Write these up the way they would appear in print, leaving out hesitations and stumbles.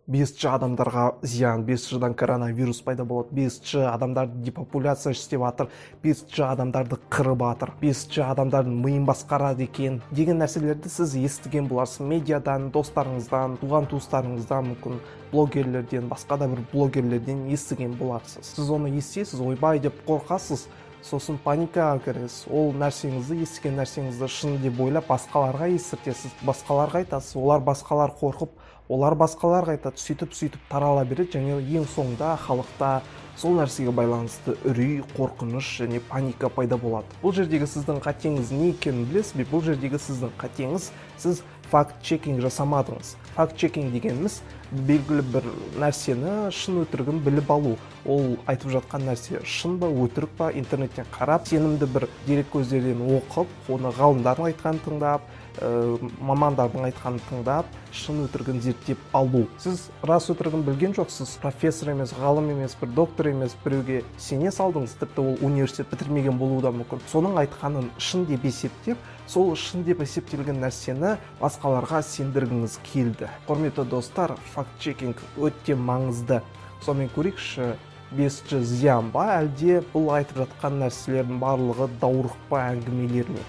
5 адамдарға зиян, 5 коронавирус пайда болады, 5 адамдарды депопуляция істеп жатыр, 5 адамдарды қырып жатыр, 5 адамдардың миын басқарады екен деген нәрселерді сіз естіген боларсыз медиадан, достарыңыздан, туған-туыстарыңыздан, мүмкін блогерлерден, басқа да бір блогерлерден естіген боларсыз. Сіз оны естисіз, ойбай деп қорқасыз, сосын паникаға кіресіз. Ол нәрсеңізді, естіген нәрсеңізді шын деп ойлап басқаларға естіртесіз, басқаларға айтасыз, олар басқалар қорқып, олар басқаларға айтады, сөйтіп тарала береді, және ең соңында халықта сол нәрсеге байланысты үрей, қорқыныш және паника пайда болады. Бұл жердегі сіздің қатеңіз не екенін білесіз бе? Бұл жердегі сіздің қатеңіз, сіз факт-чекинг жасамадыңыз. Факт-чекинг дегеніміз белгілі бір нәрсені шын өтірігін біліп алу. Ол айтып жатқан нәрсе шын ба, өтірік па, интернеттен қарап, сенімді бір дерек көздерден оқып, оны ғалымдардың айтқанын тыңдап, мамандардың айтқанын тыңдап, шын өтірігін зерттеп алу. Сіз рас өтірігін білген жоқсыз, профессор емес, ғалым емес, бір доктор емес, біреуге сене салдыңыз, тіпті ол университет бітірмеген болуы да мүмкін. Соның айтқанын шын деп есептеп, сол шын деп есептелген нәрсені басқаларға сендіргіңіз келді. Құрметті достар, факт-чекинг өте маңызды. Сонымен көрейікші, 5 зиян ба, әлде бұл айтып жатқан нәрселердің барлығы даурық па, әңгімелер ме?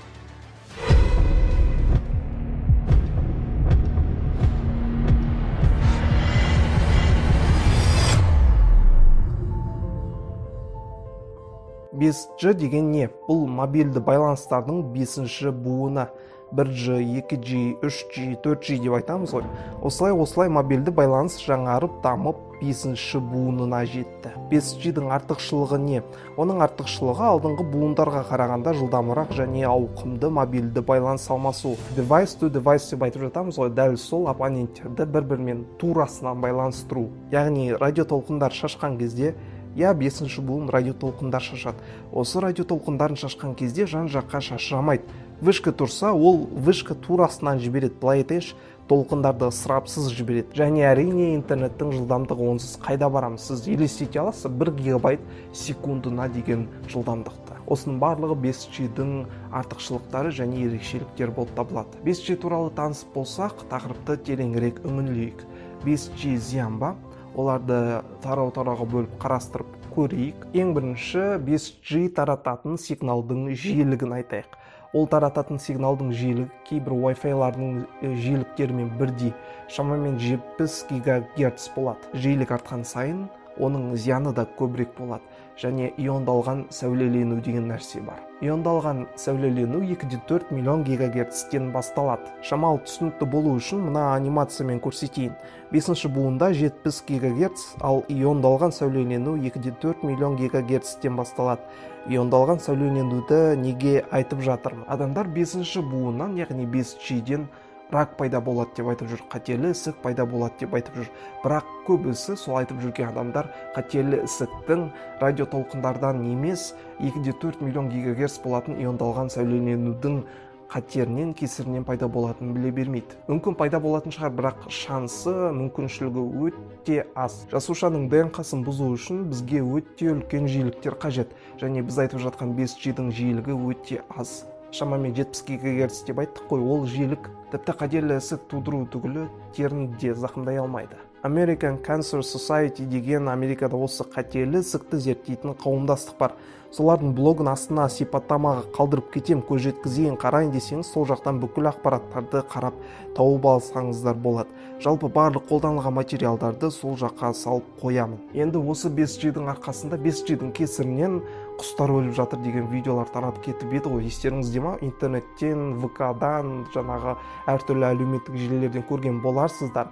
Бес G деген не? Бұл мобильді байланыстардың 5-ші буыны. 1G, 2G, 3G, 4G деп айтамыз ғой. Осылай мобильді байланыс жаңарып, дамып, 5-ші буынына жетті. 5G-дің артықшылығы не? Оның артықшылығы алдыңғы буындарға қарағанда жылдамырақ және ауқымды мобильді байланыс алмасу. Device to device деп айтып жатамыз ғой, дәл сол абоненттерді бір-бірімен турасынан байланыстыру. Яғни радиотолқындар шашқан кезде, 5-ші буын радиотолқындар шашады. Осы радиотолқындарын шашқан кезде жан-жаққа шашырамайды. Вышка тұрса, ол вышка турасынан жібереді. Былай айтайыншы, толқындарды ысырапсыз жібереді. Және әрине интернеттің жылдамдығы онсыз қайда барамыз? Сіз елестете аласыз 1 гигабайт секундына деген жылдамдықты. Осының барлығы 5G-дің артықшылықтары және ерекшеліктері болып табылады. 5G туралы танысып болсақ, тақырыпты тереңірек үңілейік. 5G зиян ба? Оларды тарау-тарауға бөліп қарастырып көрейік. Ең бірінші 5G тарататын сигналдың жиілігін айтайық. Ол тарататын сигналдың жиілігі кейбір Wi-Fi-лардың жиіліктерімен бірдей, шамамен 70 ГГц болады. Жиілік артқан сайын оның зияны да көбірек болады. Және иондалған сәулелену деген нәрсе бар. Иондалған сәулелену 2-4 миллион ГГц-тен басталады. Шамалы түсінікті болу үшін мына анимациямен көрсетейін. 5-ші буында 70 ГГц, ал иондалған сәулелену 2-4 миллион ГГц-тен басталады. Иондалған сәулеленуді неге айтып жатырмын? Адамдар 5-ші буыннан, яғни 5G-ден рак пайда болады деп айтып жүр, қатерлі ісік пайда болады деп айтып жүр. Бірақ көбісі сол айтып жүрген адамдар қатерлі ісіктің радиотолқындардан емес, 2-4 миллион ГГц болатын иондалған сәулеленудің қатерінен, кесірінен пайда болатынын біле бермейді. Мүмкін пайда болатын шығар, бірақ шансы, мүмкіншілігі өте аз. Жасушаның ДНК-сын бұзу үшін бізге өте үлкен жиіліктер қажет, және біз айтып жатқан 5G-дің жиілігі өте аз. Шамамен 70 ГГц деп айттық қой, ол жиілік тіпті қатерлі ісік тудыру түгілі теріні де зақымдай алмайды. American Cancer Society деген Америкада осы қатерлі ісікті зерттейтін қауымдастық бар. Солардың блогын астына сипаттамаға қалдырып кетем, көз жеткізейін, қарайын десеңіз, сол жақтан бүкіл ақпараттарды қарап тауып алсаңыздар болады. Жалпы барлық қолданылған материалдарды сол жаққа салып қоямын. Енді осы 5G-дің арқасында, 5G-дің кесірінен құстар өліп жатыр деген видеолар тарап кетіп еді ғой, естеріңізде ме? Интернеттен, ВК-дан, жаңағы әртүрлі әлеуметтік желілерден көрген боларсыздар.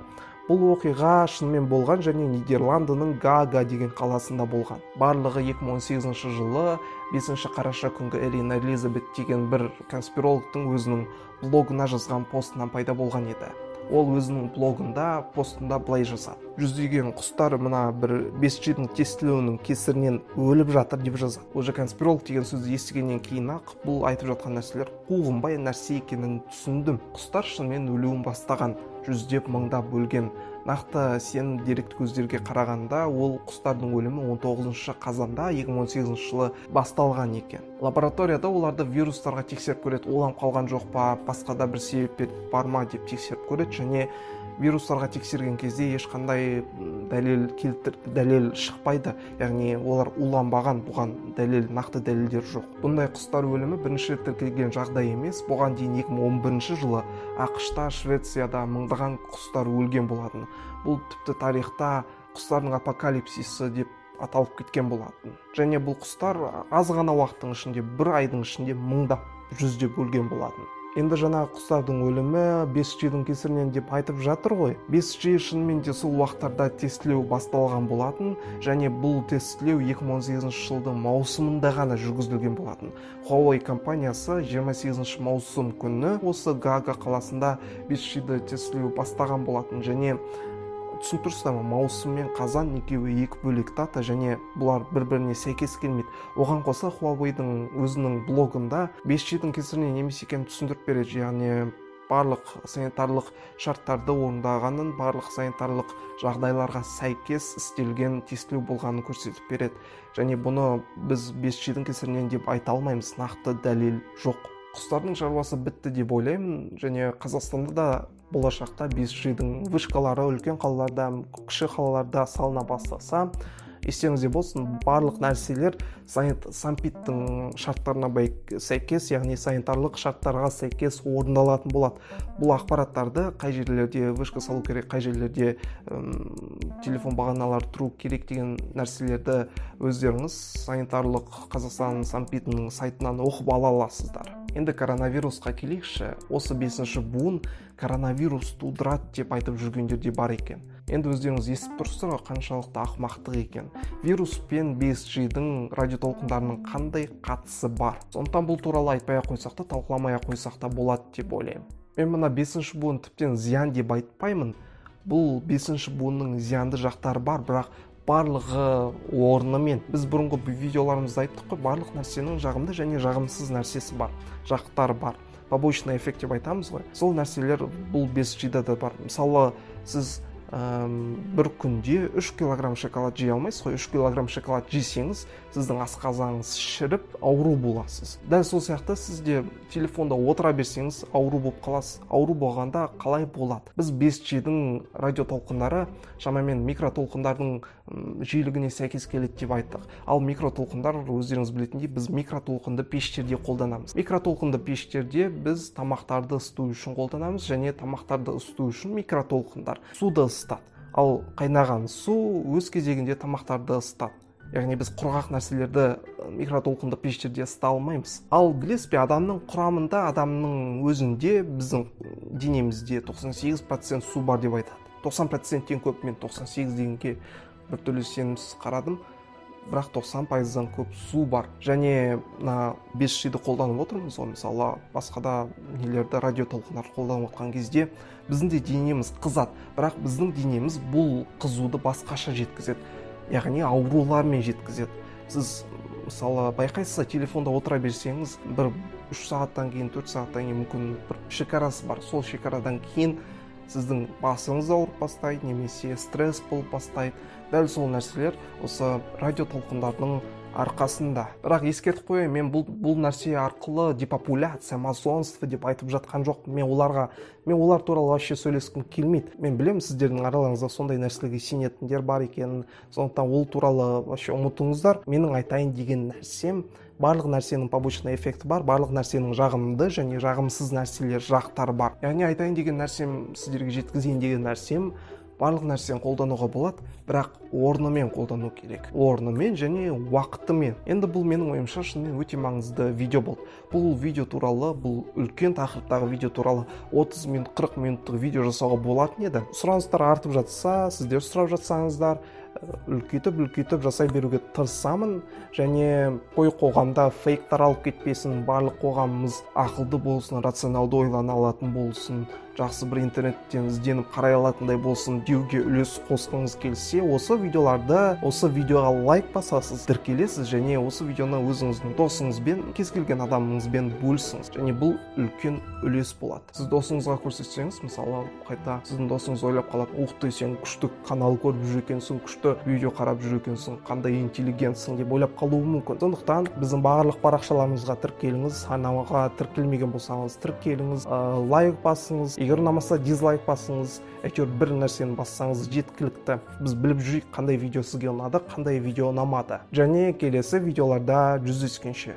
Бұл оқиға шынымен болған және Нидерландының Гага деген қаласында болған. Барлығы 2018 жылы 5 қараша күнгі Элина Элизабет деген бір конспирологтың өзінің блогына жазған постынан пайда болған еді. Ол өзінің блогында, постында былай жазады. Жүздеген құстар мына бір 5G-дің тестілеуінің кесірінен өліп жатыр деп жазады. Уже конспиролог деген сөзді естігеннен кейін-ақ бұл айтып жатқан нәрселер қуғынбай нәрсе екенін түсіндім. Құстар шынымен өлуін бастаған, жүздеп мыңдап өлген. Нақты сенім деректі көздерге қарағанда ол құстардың өлімі 19 қазанда 2018 жылы басталған екен. Лабораторияда оларды вирустарға тексеріп көреді, олам қалған жоқ па, басқа да бір себеп бар ма деп тексеріп көреді, және вирустарға тексерген кезде ешқандай дәлел шықпайды, яғни олар уланбаған, бұған нақты дәлелдер жоқ. Бұндай құстар өлімі бірінші рет тіркелген жағдай емес. Бұған дейін 2011 жылы ақш-та, Швецияда мыңдаған құстар өлген болатын. Бұл тіпті тарихта құстардың апокалипсисі деп аталып кеткен болатын. Және бұл құстар аз ғана уақыттың ішінде, бір айдың ішінде мыңдап, жүздеп өлген болатын. Енді жаңағы құстардың өлімі 5G-дің кесірінен деп айтып жатыр ғой. 5G шынымен де сол уақыттарда тестілеу басталған болатын, және бұл тестілеу 2018 жылдың маусымында ғана жүргізілген болатын. Huawei компаниясы 28 маусым күні осы Гаага қаласында 5G-ді тестілеу бастаған болатын, және түсініп тұрсыздар ма, маусым мен қазан екеуі екі бөлек дата, және бұлар бір-біріне сәйкес келмейді. Оған қоса Huawei-дің өзінің блогында 5G-дің кесірінен немесе екенін түсіндіріп береді, яғни барлық санитарлық шарттарды орындағанын, барлық санитарлық жағдайларға сәйкес істелген тестілеу болғанын көрсетіп береді. Және бұны біз 5G-дің кесірінен деп айта алмаймыз, нақты дәлел жоқ. Құстардың шаруасы бітті деп ойлаймын, және Қазақстанда да болашақта 5G-дің вышкалары үлкен қалаларда, кіші қалаларда салына бастаса, естеріңізде болсын, барлық нәрселер Санпиттің шарттарына сәйкес, яғни санитарлық шарттарға сәйкес орындалатын болады. Бұл ақпараттарды қай жерлерде вышка салу керек, қай жерлерде телефон бағаналары тұру керек деген нәрселерді өздеріңіз санитарлық Қазақстан Санпиттің сайтынан оқып ала аласыздар. Енді коронавирусқа келейікші. Осы 5-ші буын коронавирус тудырады деп айтып жүргендер де бар екен. Енді өздеріңіз естіп тұрсыздар ғой, қаншалықты ақымақтық екен. Вирус пен 5G-дің радиотолқындарының қандай қатысы бар? Сондықтан бұл туралы айтпай қойсақ та, талқыламай қойсақ та болады деп ойлаймын. Мен мына 5-ші буын тіптен зиян деп айтпаймын. Бұл 5-ші буынның зиянды жақтары бар, бірақ барлығы орнымен. Біз бұрынғы видеоларымызда айттық қой, барлық нәрсенің жағымды және жағымсыз нәрсесі бар, жақтары бар. Побочный эффект деп айтамыз ғой. Сол нәрселер бұл 5G-да да бар. Мысалы, сіз бір күнде 3 килограмм шоколад жей алмайсыз ғой. 3 килограмм шоколад жесеңіз, сіздің асқазаныңыз шіріп, ауру боласыз. Дәл сол сияқты сізде телефонда отыра берсеңіз, ауру болып қаласыз. Ауру болғанда қалай болады? Біз 5G-дің радиотолқындары шамамен микротолқындардың жиілігіне сәйкес келеді деп айттық. Ал микротолқындар, өздеріңіз білетіндей, біз микротолқынды пештерде қолданамыз. Микротолқынды пештерде біз тамақтарды ысыту үшін қолданамыз, және тамақтарды ысыту үшін микротолқындар суды ысытады. Ал қайнаған су өз кезегінде тамақтарды ысытады. Яғни біз құрғақ нәрселерді микротолқынды пештерде ысыта алмаймыз. Ал білесіз бе, адамның құрамында, адамның өзінде, біздің денемізде 98% су бар деп айтады. 90%-тен көп, мен 98 дегенге бір түрлі сенімсіз қарадым, бірақ 90%-дан көп су бар. Және 5G-ді қолданып отырмыз, мысалы басқада нелерді, радиотолқындар қолданып отқан кезде біздің де денеміз қызады, бірақ біздің денеміз бұл қызуды басқаша жеткізеді, яғни аурулармен жеткізеді. Сіз мысалы байқайсыз, телефонда отыра берсеңіз, бір 3 сағаттан кейін, 4 сағаттан кейін мүмкін бір шекарасы бар. Сол шекарадан кейін сіздің басыңыз ауырып бастайды, немесе стресс болып бастайды. Дәл сол нәрселер осы радиотолқындардың арқасында. Бірақ ескертіп қояйын, мен бұл нәрсе арқылы депопуляция, масонство деп айтып жатқан жоқ. Мен олар туралы вообще сөйлескім келмейді. Мен білемін, сіздердің араларыңызда сондай нәрселерге сенетіндер бар екенін, сондықтан ол туралы вообще ұмытыңыздар. Менің айтайын деген нәрсем, барлық нәрсенің побочный эффекті бар, барлық нәрсенің жағымды және жағымсыз нәрселер, жақтары бар. Яғни айтайын деген нәрсем, сіздерге жеткізейін деген нәрсем, барлық нәрсені қолдануға болады, бірақ орнымен қолдану керек. Орнымен және уақытымен. Енді бұл менің ойымша шынымен өте маңызды видео болды. Бұл видео туралы, бұл үлкен тақырыптағы видео туралы 30 минут, 40 минуттық видео жасауға болатын еді. Сұраныстар артып жатса, сіздер сұрап жатсаңыздар, үлкейтіп жасай беруге тырысамын, және қоғамда фейк таралып кетпесін, барлық қоғамымыз ақылды болсын, рационалды ойлана алатын болсын, жақсы бір интернеттен ізденіп қарай алатындай болсын деуге үлес қосқыңыз келсе, осы видеоға лайк басасыз, тіркелесіз, және осы видеоны өзіңіздің досыңызбен, кез келген адамыңызбен бөлісіңіз, және бұл үлкен үлес болады. Сіз досыңызға көрсетсеңіз, мысалы, қайта сіздің досыңыз ойлап қалады, ух ты, сен күшті канал көріп жүр екенсің, күшті видео қарап жүр екенсің, қандай интеллигентсің деп ойлап қалуы мүмкін. Сондықтан біздің барлық парақшаларымызға тіркеліңіз, арнаға тіркелмеген болсаңыз тіркеліңіз, лайк басыңыз, егер ұнамаса дизлайк басыңыз, әйтеуір бір нәрсені бассаңыз жеткілікті. Біз біліп жүрейік қандай видео сізге ұнады, қандай видео ұнамады. Және келесі видеоларда жүздескенше.